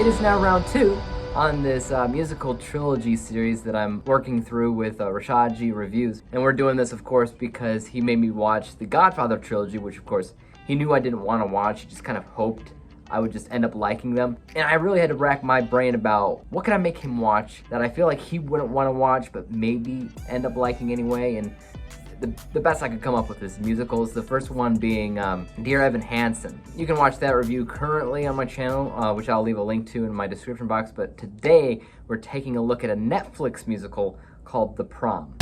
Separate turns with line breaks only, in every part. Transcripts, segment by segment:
It is now round 2 on this musical trilogy series that I'm working through with Rashad G Reviews. And we're doing this, of course, because he made me watch the Godfather trilogy, which, of course, he knew I didn't want to watch. He just kind of hoped I would just end up liking them. And I really had to rack my brain about what could I make him watch that I feel like he wouldn't want to watch, but maybe end up liking anyway. And the best I could come up with is musicals. The first one being Dear Evan Hansen. You can watch that review currently on my channel, which I'll leave a link to in my description box. But today we're taking a look at a Netflix musical called The Prom.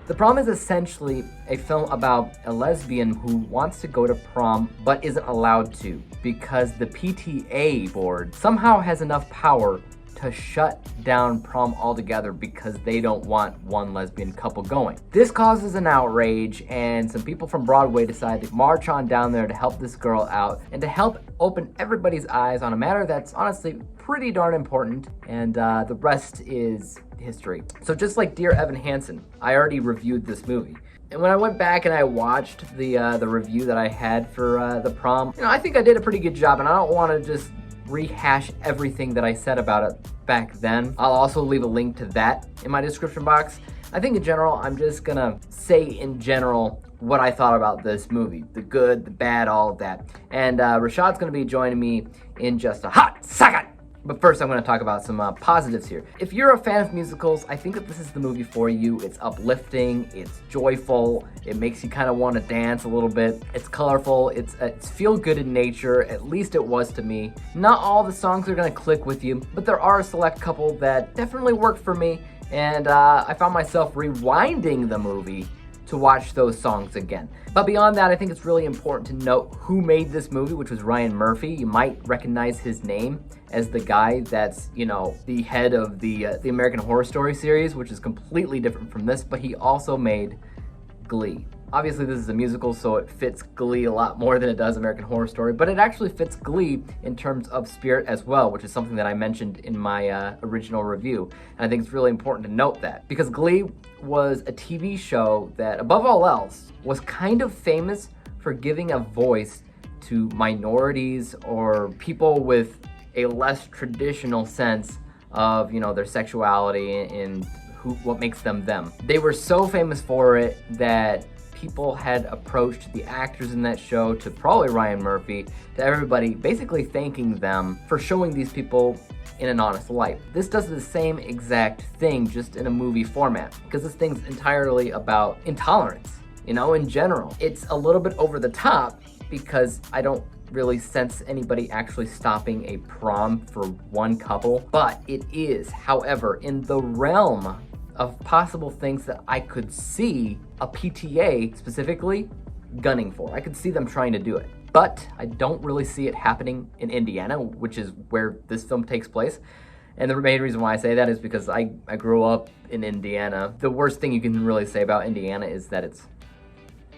The Prom is essentially a film about a lesbian who wants to go to prom but isn't allowed to because the PTA board somehow has enough power to shut down prom altogether because they don't want one lesbian couple going. This causes an outrage, and some people from Broadway decide to march on down there to help this girl out and to help open everybody's eyes on a matter that's honestly pretty darn important, and the rest is history. So just like Dear Evan Hansen, I already reviewed this movie. And when I went back and I watched the review that I had for The Prom, I think I did a pretty good job, and I don't want to just rehash everything that I said about it back then. I'll also leave a link to that in my description box. I think in general, I'm just gonna say in general what I thought about this movie. The good, the bad, all of that. And Rashad's gonna be joining me in just a hot second. But first, I'm going to talk about some positives here. If you're a fan of musicals, I think that this is the movie for you. It's uplifting, it's joyful, it makes you kind of want to dance a little bit. It's colorful, it's feel good in nature, at least it was to me. Not all the songs are going to click with you, but there are a select couple that definitely worked for me, and I found myself rewinding the movie to watch those songs again. But beyond that, I think it's really important to note who made this movie, which was Ryan Murphy. You might recognize his name as the guy that's, the head of the American Horror Story series, which is completely different from this, but he also made Glee. Obviously, this is a musical, so it fits Glee a lot more than it does American Horror Story, but it actually fits Glee in terms of spirit as well, which is something that I mentioned in my original review. And I think it's really important to note that, because Glee was a TV show that, above all else, was kind of famous for giving a voice to minorities or people with a less traditional sense of, their sexuality and what makes them them. They were so famous for it that people had approached the actors in that show, to probably Ryan Murphy, to everybody, basically thanking them for showing these people in an honest light. This does the same exact thing, just in a movie format, because this thing's entirely about intolerance, in general. It's a little bit over the top because I don't really sense anybody actually stopping a prom for one couple, but it is, however, in the realm of possible things that I could see a PTA specifically gunning for. I could see them trying to do it, but I don't really see it happening in Indiana, which is where this film takes place. And the main reason why I say that is because I grew up in Indiana. The worst thing you can really say about Indiana is that it's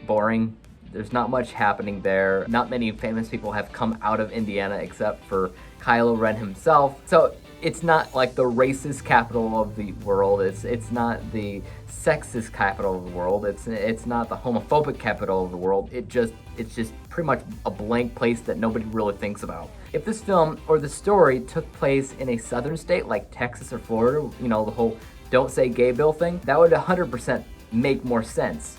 boring. There's not much happening there. Not many famous people have come out of Indiana except for Kylo Ren himself. So it's not like the racist capital of the world. It's not the sexist capital of the world. It's not the homophobic capital of the world. It's just pretty much a blank place that nobody really thinks about. If this film or the story took place in a southern state like Texas or Florida, the whole don't say gay bill thing, that would 100% make more sense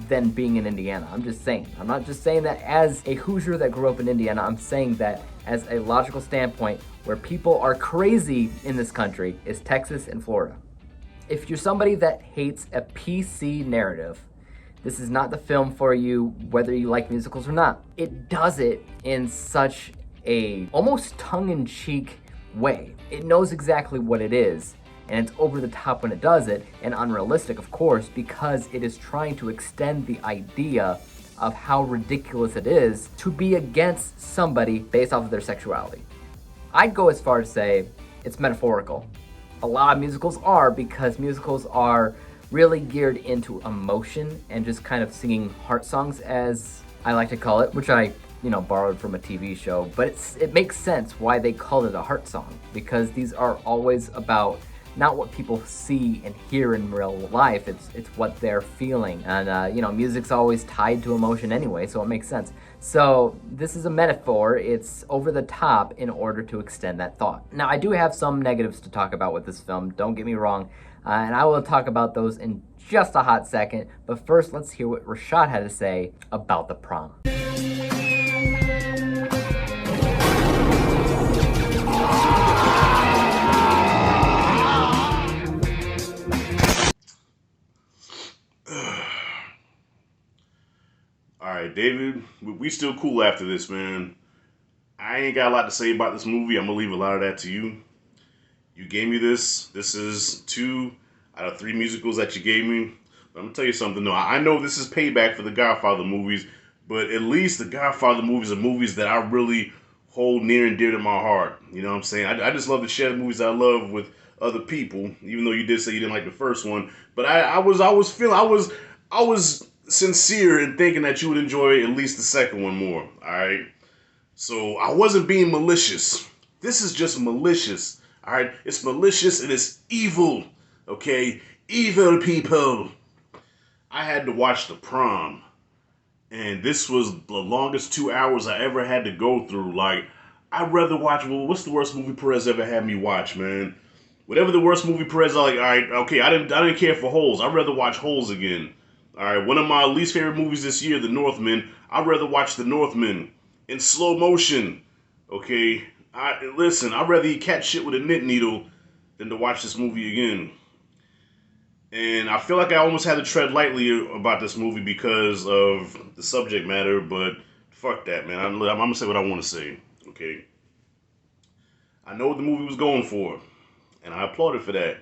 than being in Indiana. I'm just saying. I'm not just saying that as a Hoosier that grew up in Indiana. I'm saying that as a logical standpoint, where people are crazy in this country is Texas and Florida. If you're somebody that hates a PC narrative, this is not the film for you, whether you like musicals or not. It does it in such a almost tongue-in-cheek way. It knows exactly what it is, and it's over the top when it does it, and unrealistic, of course, because it is trying to extend the idea of how ridiculous it is to be against somebody based off of their sexuality. I'd go as far as say it's metaphorical. A lot of musicals are, because musicals are really geared into emotion and just kind of singing heart songs, as I like to call it, which I borrowed from a TV show, but it makes sense why they called it a heart song, because these are always about not what people see and hear in real life. It's what they're feeling, and music's always tied to emotion anyway, so it makes sense. So this is a metaphor. It's over the top in order to extend that thought. Now, I do have some negatives to talk about with this film. Don't get me wrong, and I will talk about those in just a hot second. But first, let's hear what Rashad had to say about The Prom.
All right, David, we still cool after this, man. I ain't got a lot to say about this movie. I'm gonna leave a lot of that to you. You gave me this. This is 2 out of 3 musicals that you gave me. But I'm gonna tell you something. No, I know this is payback for the Godfather movies, but at least the Godfather movies are movies that I really hold near and dear to my heart. You know what I'm saying? I just love to share the movies I love with other people. Even though you did say you didn't like the first one, but I was sincere in thinking that you would enjoy at least the second one more. All right. So I wasn't being malicious. This is just malicious. All right. It's malicious and it's evil. Okay. Evil people. I had to watch The Prom. And this was the longest 2 hours I ever had to go through. Like, I'd rather watch, well, what's the worst movie Perez ever had me watch, man? Whatever the worst movie Perez, like, all right, okay, I didn't care for Holes. I'd rather watch Holes again. All right, one of my least favorite movies this year, The Northman. I'd rather watch The Northman in slow motion. Okay, listen, I'd rather eat cat shit with a knit needle than to watch this movie again. And I feel like I almost had to tread lightly about this movie because of the subject matter, but fuck that, man. I'm gonna say what I want to say. Okay, I know what the movie was going for, and I applaud it for that.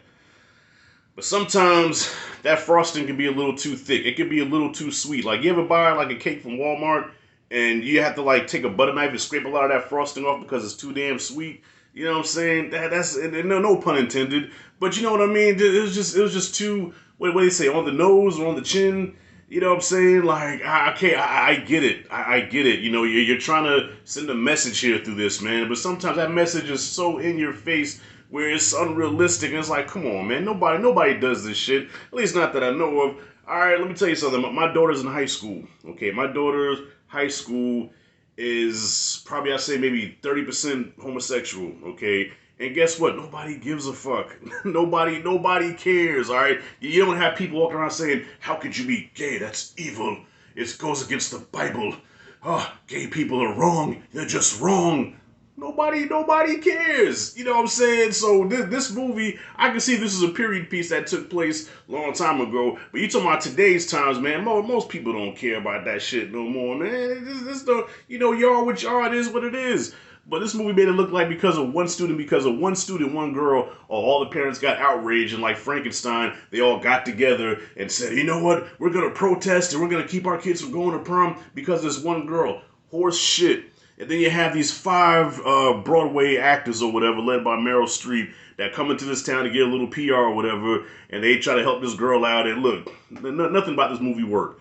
But sometimes that frosting can be a little too thick. It can be a little too sweet. Like, you ever buy like a cake from Walmart and you have to like take a butter knife and scrape a lot of that frosting off because it's too damn sweet? You know what I'm saying? That's no pun intended. But you know what I mean? It was just too, what do they say, on the nose or on the chin? You know what I'm saying? Like, I get it. I get it. You know, you're trying to send a message here through this, man. But sometimes that message is so in your face where it's unrealistic, and it's like, come on, man, nobody does this shit. At least not that I know of. All right, let me tell you something. My daughter's in high school. Okay, my daughter's high school is probably, I'd say, maybe 30% homosexual. Okay, and guess what? Nobody gives a fuck. Nobody cares. All right, you don't have people walking around saying, "How could you be gay? That's evil. It goes against the Bible. Oh, gay people are wrong. They're just wrong." Nobody cares. You know what I'm saying? So this movie, I can see this is a period piece that took place a long time ago. But you talking about today's times, man? Most people don't care about that shit no more, man. This don't, y'all what y'all, it is what it is. But this movie made it look like because of one student, one girl, all the parents got outraged, and like Frankenstein, they all got together and said, you know what? We're gonna protest and we're gonna keep our kids from going to prom because there's one girl. Horse shit. And then you have these 5 Broadway actors or whatever, led by Meryl Streep, that come into this town to get a little PR or whatever, and they try to help this girl out. And look, nothing about this movie worked.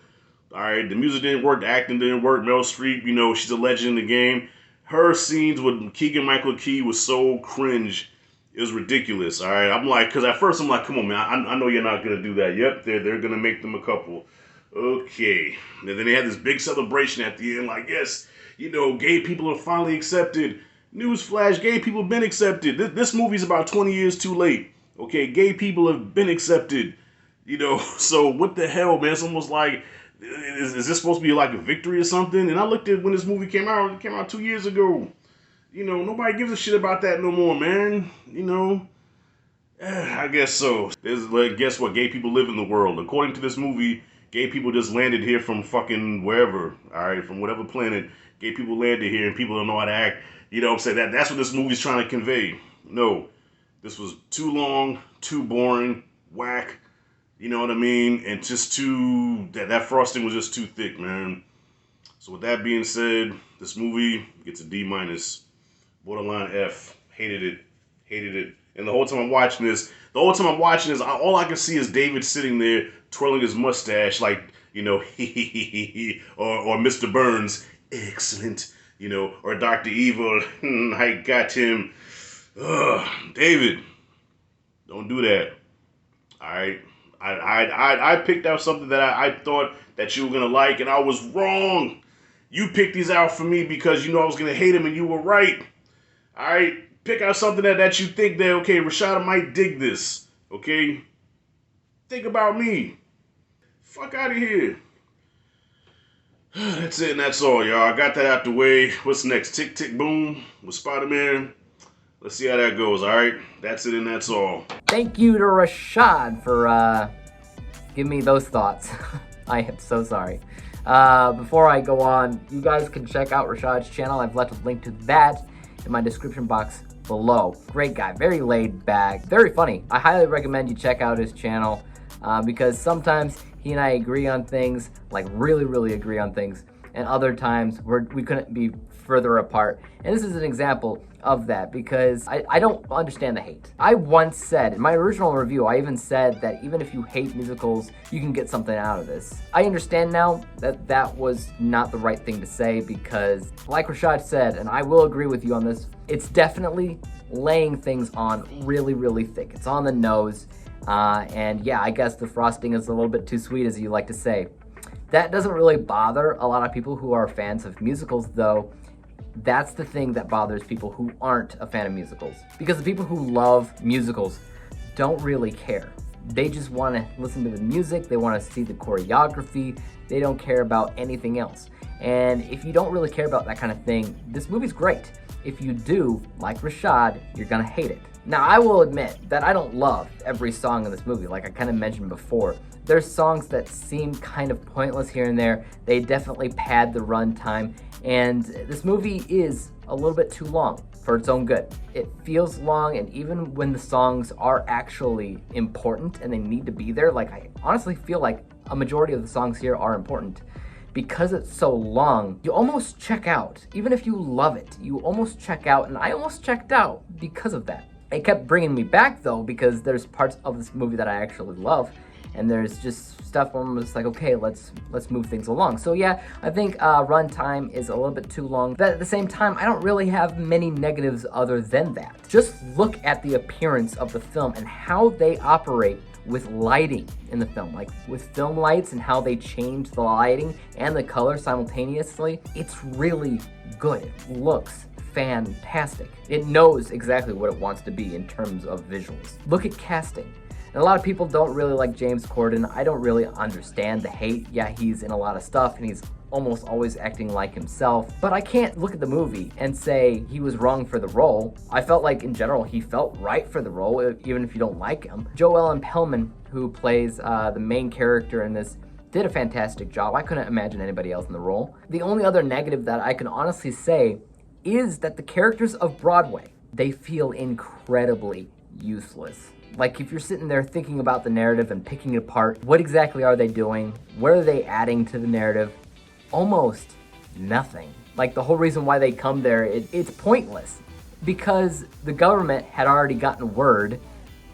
All right, the music didn't work, the acting didn't work. Meryl Streep, she's a legend in the game. Her scenes with Keegan-Michael Key was so cringe. It was ridiculous. All right, I'm like, because at first I'm like, come on, man, I know you're not gonna do that. Yep, they're gonna make them a couple. Okay, and then they had this big celebration at the end, like, yes. Gay people are finally accepted. Newsflash, gay people have been accepted. This movie's about 20 years too late. Okay, gay people have been accepted. So what the hell, man? It's almost like, is this supposed to be like a victory or something? And I looked at when this movie came out. It came out 2 years ago. Nobody gives a shit about that no more, man. I guess so. Guess what? Gay people live in the world. According to this movie, gay people just landed here from fucking wherever. All right, from whatever planet. Gay people landed here and people don't know how to act. You know what I'm saying? That's what this movie's trying to convey. No, this was too long, too boring, whack. You know what I mean? And just that frosting was just too thick, man. So with that being said, this movie gets a D-, borderline F. Hated it. And the whole time I'm watching this, all I can see is David sitting there twirling his mustache like, or Mr. Burns. Excellent, or Dr. Evil, I got him. David, Don't do that. All right. I picked out something that I thought that you were gonna like, and I was wrong. You picked these out for me because you know I was gonna hate them, and you were right. All right. Pick out something that you think that okay, Rashada might dig this. Okay. Think about me. Fuck out of here. That's it and that's all, y'all. I got that out the way. What's next? Tick, tick, boom with Spider-Man. Let's see how that goes, all right? That's it and that's all.
Thank you to Rashad for giving me those thoughts. I am so sorry. Before I go on, you guys can check out Rashad's channel. I've left a link to that in my description box below. Great guy, very laid back, very funny. I highly recommend you check out his channel because sometimes he and I agree on things, like really, really agree on things, and other times we couldn't be further apart. And this is an example of that because I don't understand the hate. I once said, in my original review, I even said that even if you hate musicals, you can get something out of this. I understand now that that was not the right thing to say because, like Rashad said, and I will agree with you on this, it's definitely laying things on really, really thick. It's on the nose. And yeah, I guess the frosting is a little bit too sweet, as you like to say. That doesn't really bother a lot of people who are fans of musicals, though. That's the thing that bothers people who aren't a fan of musicals. Because the people who love musicals don't really care. They just want to listen to the music, they want to see the choreography, they don't care about anything else. And if you don't really care about that kind of thing, this movie's great. If you do, like Rashad, you're gonna hate it. Now, I will admit that I don't love every song in this movie, like I kind of mentioned before. There's songs that seem kind of pointless here and there. They definitely pad the runtime, and this movie is a little bit too long for its own good. It feels long, and even when the songs are actually important and they need to be there, like I honestly feel like a majority of the songs here are important. Because it's so long, you almost check out. Even if you love it, you almost check out, and I almost checked out because of that. It kept bringing me back though, because there's parts of this movie that I actually love, and there's just stuff where I'm just like, okay, let's move things along. So yeah, I think runtime is a little bit too long. But at the same time, I don't really have many negatives other than that. Just look at the appearance of the film and how they operate with lighting in the film, like with film lights and how they change the lighting and the color simultaneously. It's really good. It looks fantastic. It knows exactly what it wants to be in terms of visuals. Look at casting. And a lot of people don't really like James Corden. I don't really understand the hate. Yeah, he's in a lot of stuff and he's almost always acting like himself, but I can't look at the movie and say he was wrong for the role. I felt like in general he felt right for the role, even if you don't like him. Joe Ellen Pellman, who plays the main character in this, did a fantastic job. I couldn't imagine anybody else in the role. The only other negative that I can honestly say is that the characters of Broadway, they feel incredibly useless. Like if you're sitting there thinking about the narrative and picking it apart, what exactly are they doing? What are they adding to the narrative? Almost nothing. Like the whole reason why they come there, it's pointless. Because the government had already gotten word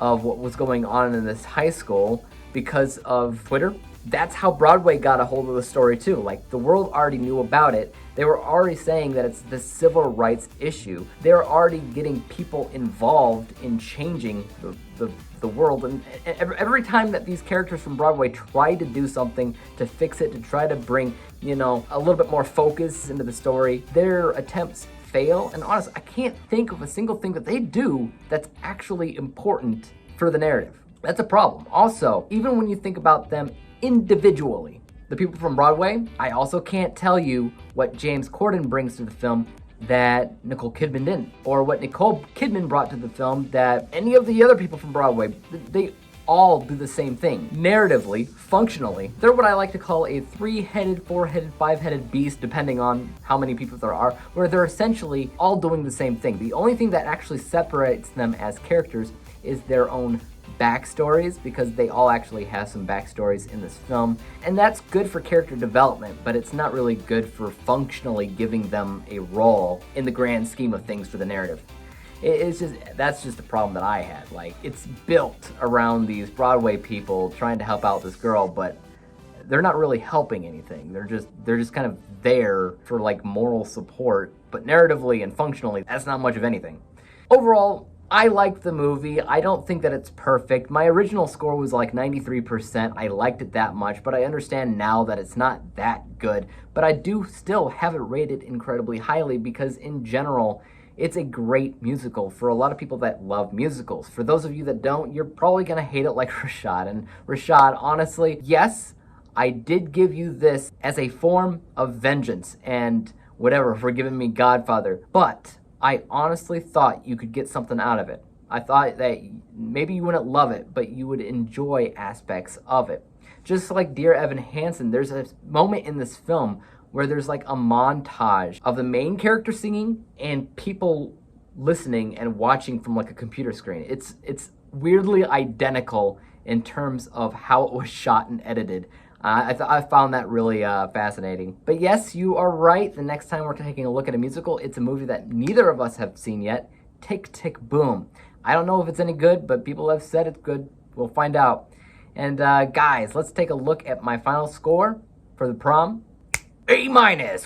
of what was going on in this high school because of Twitter. That's how Broadway got a hold of the story too. Like the world already knew about it. They were already saying that it's the civil rights issue. They were already getting people involved in changing the world. And every time that these characters from Broadway try to do something to fix it, to try to bring, a little bit more focus into the story, their attempts fail. And honestly, I can't think of a single thing that they do that's actually important for the narrative. That's a problem. Also, even when you think about them individually, the people from Broadway, I also can't tell you what James Corden brings to the film that Nicole Kidman didn't, or what Nicole Kidman brought to the film that any of the other people from Broadway, they all do the same thing. Narratively, functionally, they're what I like to call a 3-headed, 4-headed, 5-headed beast, depending on how many people there are, where they're essentially all doing the same thing. The only thing that actually separates them as characters is their own backstories, because they all actually have some backstories in this film, and that's good for character development, but it's not really good for functionally giving them a role in the grand scheme of things for the narrative. That's just a problem that I had. Like, it's built around these Broadway people trying to help out this girl, but they're not really helping anything. They're just kind of there for like moral support, but narratively and functionally, that's not much of anything. Overall, I like the movie. I don't think that it's perfect. My original score was like 93%. I liked it that much, but I understand now that it's not that good. But I do still have it rated incredibly highly because in general, it's a great musical for a lot of people that love musicals. For those of you that don't, you're probably gonna hate it like Rashad. And Rashad, honestly, yes, I did give you this as a form of vengeance and whatever for giving me Godfather, but I honestly thought you could get something out of it. I thought that maybe you wouldn't love it, but you would enjoy aspects of it. Just like Dear Evan Hansen, there's a moment in this film where there's like a montage of the main character singing and people listening and watching from like a computer screen. It's weirdly identical in terms of how it was shot and edited. I found that really fascinating. But yes, you are right. The next time we're taking a look at a musical, it's a movie that neither of us have seen yet. Tick, Tick, Boom. I don't know if it's any good, but people have said it's good. We'll find out. And guys, let's take a look at my final score for the Prom. A-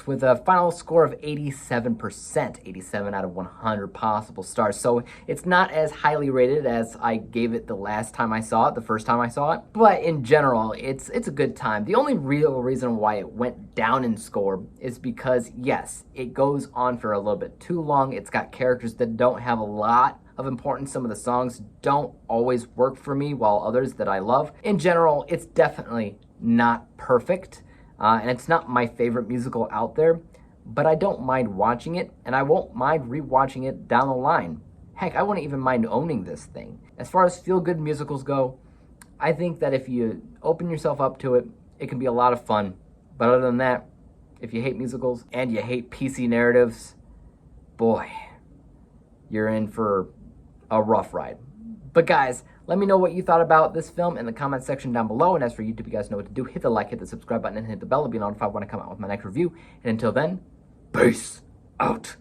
with a final score of 87%, 87 out of 100 possible stars. So it's not as highly rated as I gave it the last time I saw it, the first time I saw it. But in general, it's a good time. The only real reason why it went down in score is because, yes, it goes on for a little bit too long. It's got characters that don't have a lot of importance. Some of the songs don't always work for me, while others that I love. In general, it's definitely not perfect. And it's not my favorite musical out there, but I don't mind watching it, and I won't mind rewatching it down the line. Heck, I wouldn't even mind owning this thing. As far as feel-good musicals go, I think that if you open yourself up to it, it can be a lot of fun. But other than that, if you hate musicals and you hate PC narratives, boy, you're in for a rough ride. But guys, let me know what you thought about this film in the comment section down below. And as for YouTube, you guys know what to do. Hit the like, hit the subscribe button, and hit the bell to be notified when I come out with my next review. And until then, peace out.